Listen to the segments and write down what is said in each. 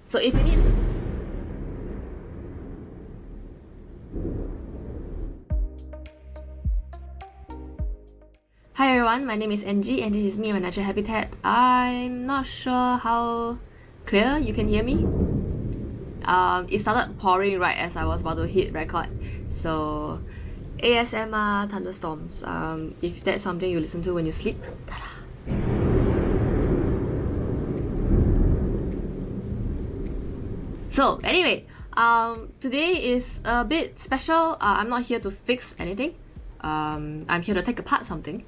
So if you need... Hi everyone, my name is Angie and this is me in my natural habitat. I'm not sure how clear you can hear me. It started pouring right as I was about to hit record. So ASMR thunderstorms. If that's something you listen to when you sleep. So anyway, today is a bit special. I'm not here to fix anything. I'm here to take apart something.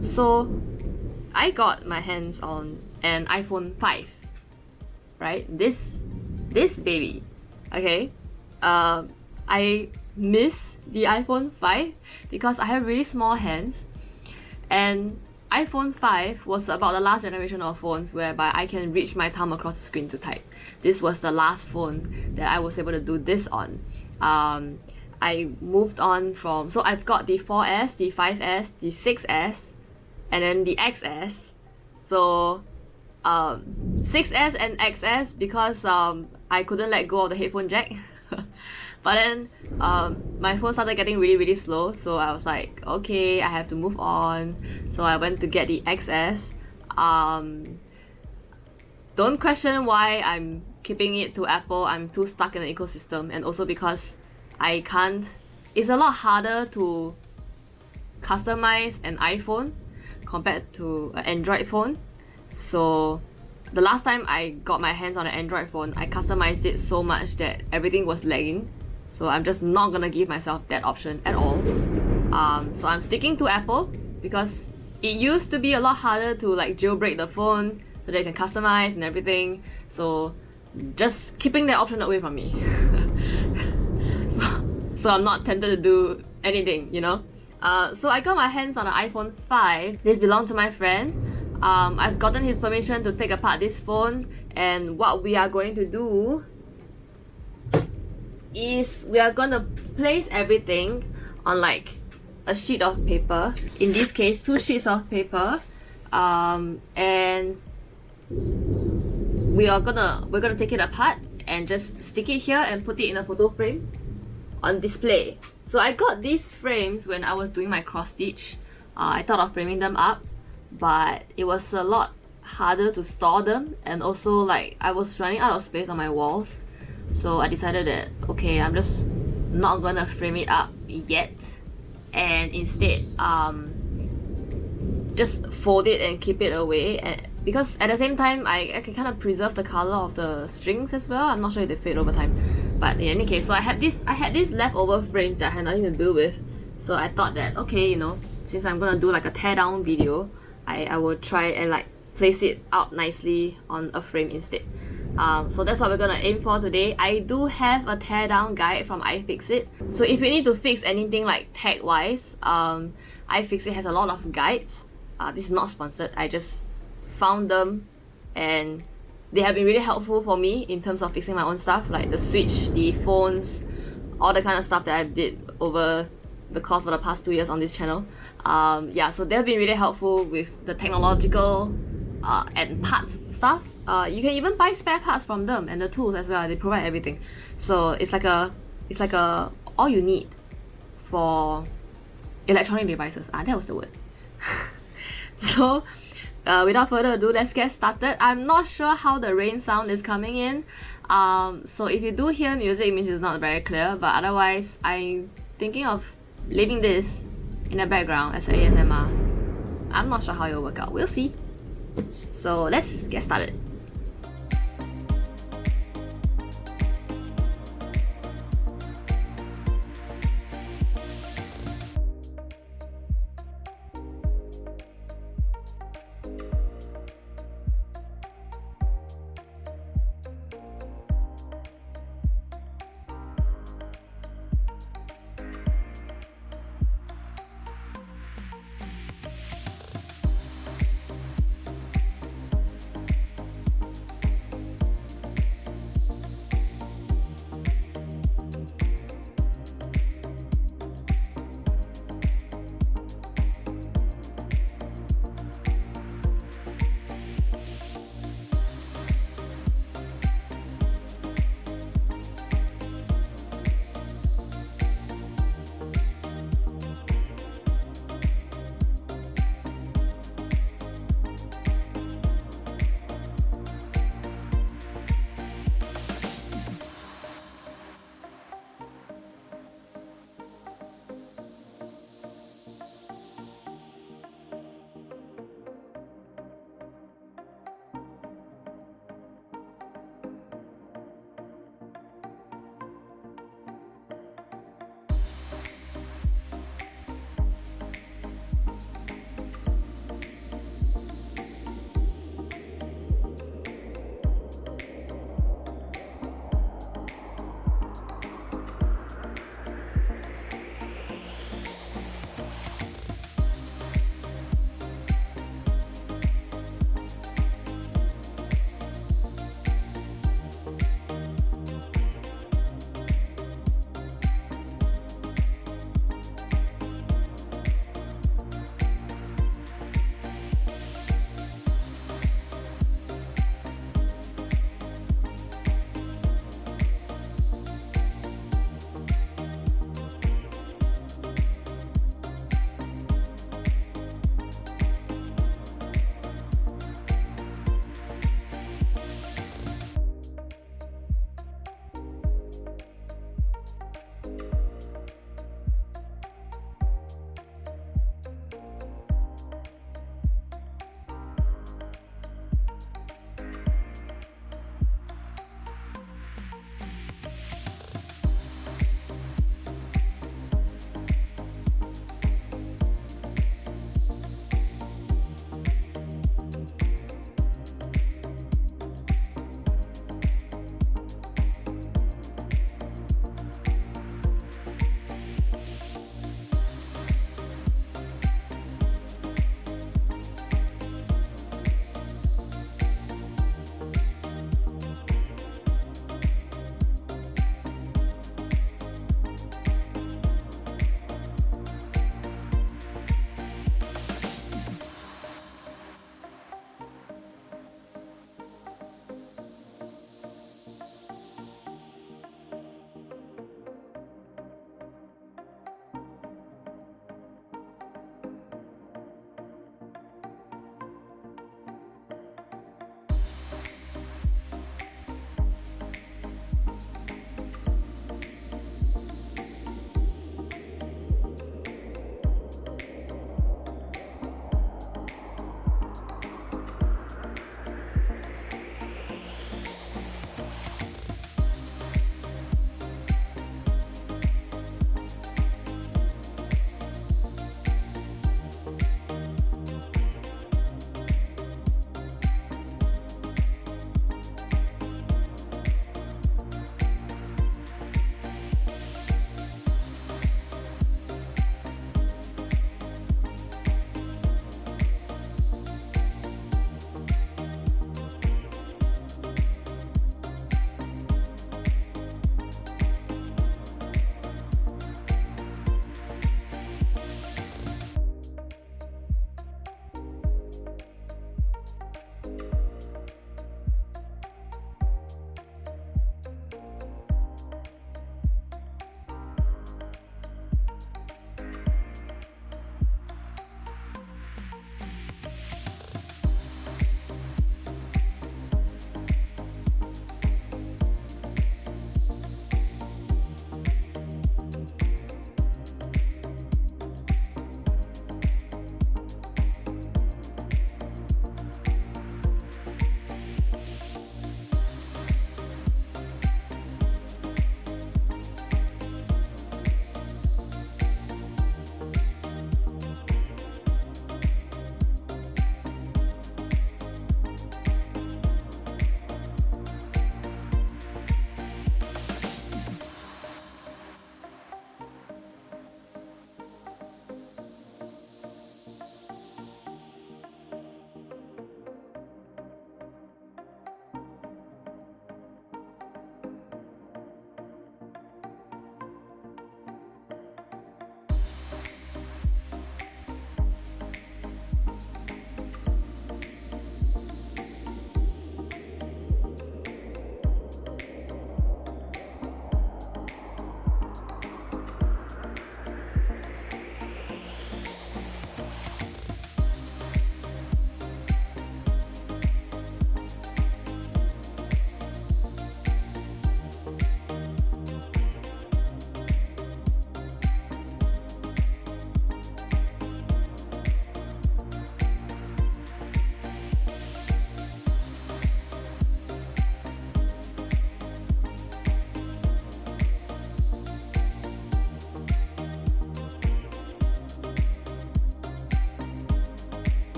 So I got my hands on an iPhone 5, right? This baby, okay? I miss the iPhone 5 because I have really small hands, and iPhone 5 was about the last generation of phones whereby I can reach my thumb across the screen to type. This was the last phone that I was able to do this on. I moved on from, so I've got the 4S, the 5S, the 6S, and then the XS. So 6S and XS because I couldn't let go of the headphone jack. But then my phone started getting really slow, so I was like, okay, I have to move on. So I went to get the XS. Don't question why I'm keeping it to Apple. I'm too stuck in the ecosystem, and also because I can't... It's a lot harder to customize an iPhone compared to an Android phone. So the last time I got my hands on an Android phone, I customized it so much that everything was lagging. So I'm just not gonna give myself that option at all. So I'm sticking to Apple because it used to be a lot harder to like jailbreak the phone so that you can customize and everything. So just keeping that option away from me. So I'm not tempted to do anything, you know? So I got my hands on an iPhone 5. This belonged to my friend. I've gotten his permission to take apart this phone, and what we are going to do is we are gonna place everything on like a sheet of paper. In this case, 2 sheets of paper, and we're gonna take it apart and just stick it here and put it in a photo frame on display. So I got these frames when I was doing my cross stitch. I thought of framing them up, but it was a lot harder to store them, and also like I was running out of space on my walls. So I decided that okay, I'm just not gonna frame it up yet, and instead just fold it and keep it away. And because at the same time I can kind of preserve the color of the strings as well. I'm not sure if they fade over time, but in any case, so I had these leftover frames that I had nothing to do with. So I thought that okay, you know, since I'm gonna do like a teardown video, I will try and like place it out nicely on a frame instead. So that's what we're gonna aim for today. I do have a teardown guide from iFixit. So if you need to fix anything like tag wise, iFixit has a lot of guides. This is not sponsored. I just found them and they have been really helpful for me in terms of fixing my own stuff, like the Switch, the phones, all the kind of stuff that I did over the course of the past 2 years on this channel. Yeah, so they've been really helpful with the technological and parts stuff. You can even buy spare parts from them and the tools as well. They provide everything. So it's like a all you need for electronic devices. That was the word. So without further ado, let's get started. I'm not sure how the rain sound is coming in. So if you do hear music, it means it's not very clear, but otherwise I'm thinking of leaving this in the background as an ASMR. I'm not sure how it will work out. We'll see. So let's get started.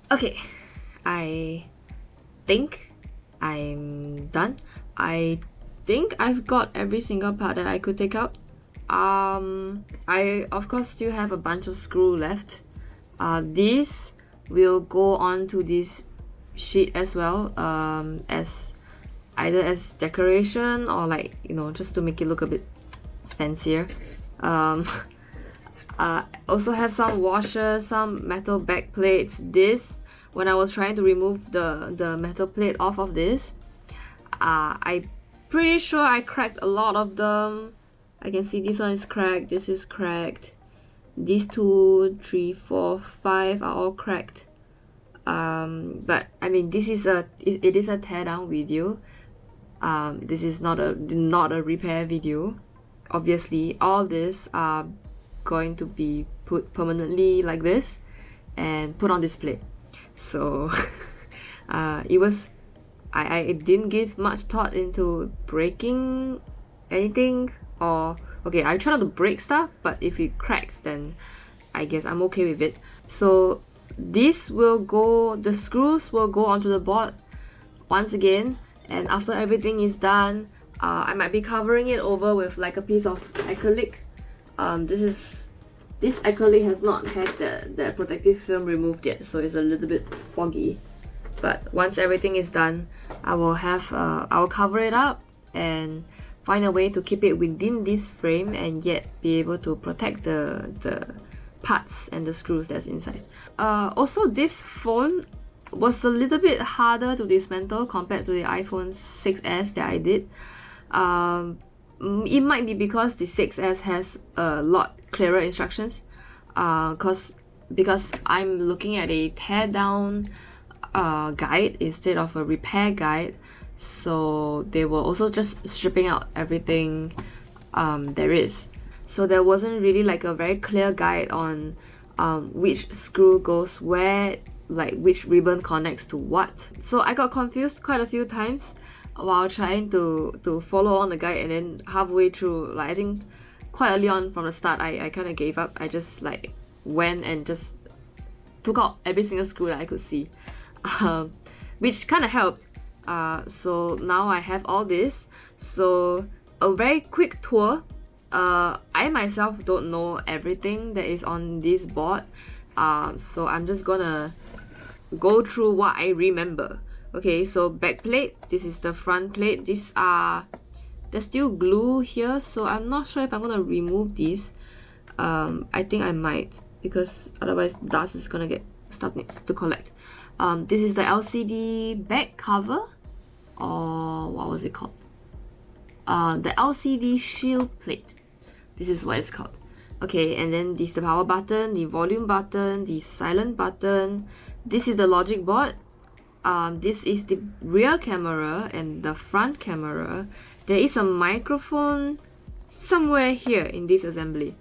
Okay, I think I'm done. I think I've got every single part that I could take out. I of course still have a bunch of screw left. This will go on to this sheet as well, as either as decoration or like, you know, just to make it look a bit fancier. Also have some washers, some metal back plates. This, when I was trying to remove the metal plate off of this, I'm pretty sure I cracked a lot of them. I can see this one is cracked, this is cracked. These 2, 3, 4, 5 are all cracked. But I mean, this is it is a teardown video. This is not a repair video. Obviously, all this are going to be put permanently like this and put on display. So it was I didn't give much thought into breaking anything, or okay, I try not to break stuff, but if it cracks, then I guess I'm okay with it. So this will go, the screws will go onto the board once again, and after everything is done, I might be covering it over with like a piece of acrylic. This acrylic has not had the protective film removed yet, so it's a little bit foggy. But once everything is done, I will cover it up and find a way to keep it within this frame and yet be able to protect the parts and the screws that's inside. Also, this phone was a little bit harder to dismantle compared to the iPhone 6s that I did. It might be because the 6s has a lot clearer instructions, because I'm looking at a teardown guide instead of a repair guide, so they were also just stripping out everything there is. So there wasn't really like a very clear guide on which screw goes where, like which ribbon connects to what. So I got confused quite a few times while trying to follow on the guide, and then halfway through, like I think quite early on from the start, I kind of gave up. I just like went and just took out every single screw that I could see, which kind of helped. So now I have all this. So a very quick tour. I myself don't know everything that is on this board, so I'm just gonna go through what I remember. Okay, so back plate, this is the front plate. There's still glue here, so I'm not sure if I'm gonna remove these. I think I might, because otherwise dust is gonna get stuck to collect. This is the LCD back cover, or what was it called? The LCD shield plate. This is what it's called. Okay, and then this is the power button, the volume button, the silent button. This is the logic board. This is the rear camera and the front camera. There is a microphone somewhere here in this assembly.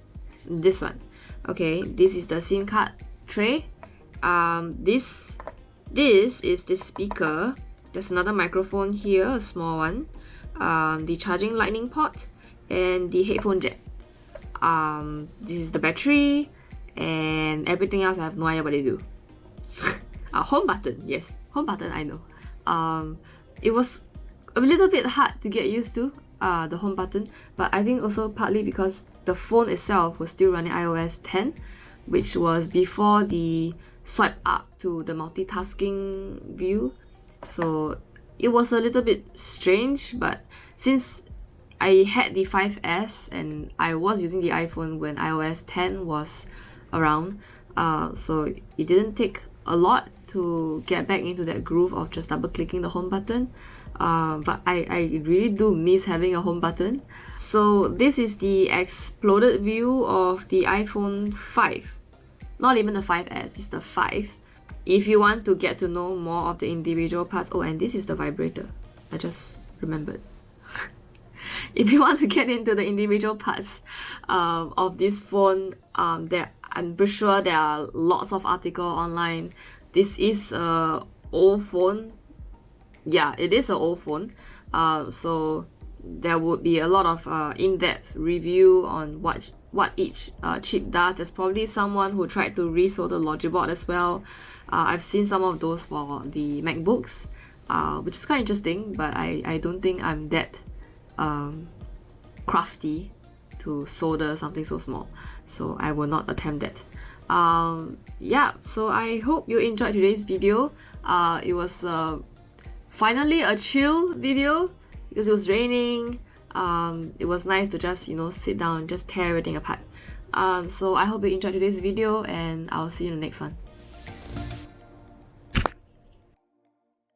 This one. Okay, this is the SIM card tray. This is the speaker. There's another microphone here, a small one. The charging lightning port and the headphone jack. This is the battery and everything else. I have no idea what they do. Home button, yes, home button, I know. It was a little bit hard to get used to, the home button, but I think also partly because the phone itself was still running iOS 10, which was before the swipe up to the multitasking view. So it was a little bit strange, but since I had the 5S and I was using the iPhone when iOS 10 was around, so it didn't take a lot to get back into that groove of just double clicking the home button. But I really do miss having a home button. So this is the exploded view of the iPhone 5. Not even the 5S, it's the 5. If you want to get to know more of the individual parts, oh, and this is the vibrator. I just remembered. If you want to get into the individual parts of this phone, I'm pretty sure there are lots of articles online. This is an old phone. Yeah, it is an old phone. So there would be a lot of in-depth review on what what each chip does. There's probably someone who tried to resolder the logic board as well. I've seen some of those for the MacBooks, which is quite interesting, but I don't think I'm that crafty to solder something so small, so I will not attempt that. Yeah, so I hope you enjoyed today's video. It was finally a chill video because it was raining. It was nice to just, you know, sit down and just tear everything apart. So I hope you enjoyed today's video, and I'll see you in the next one.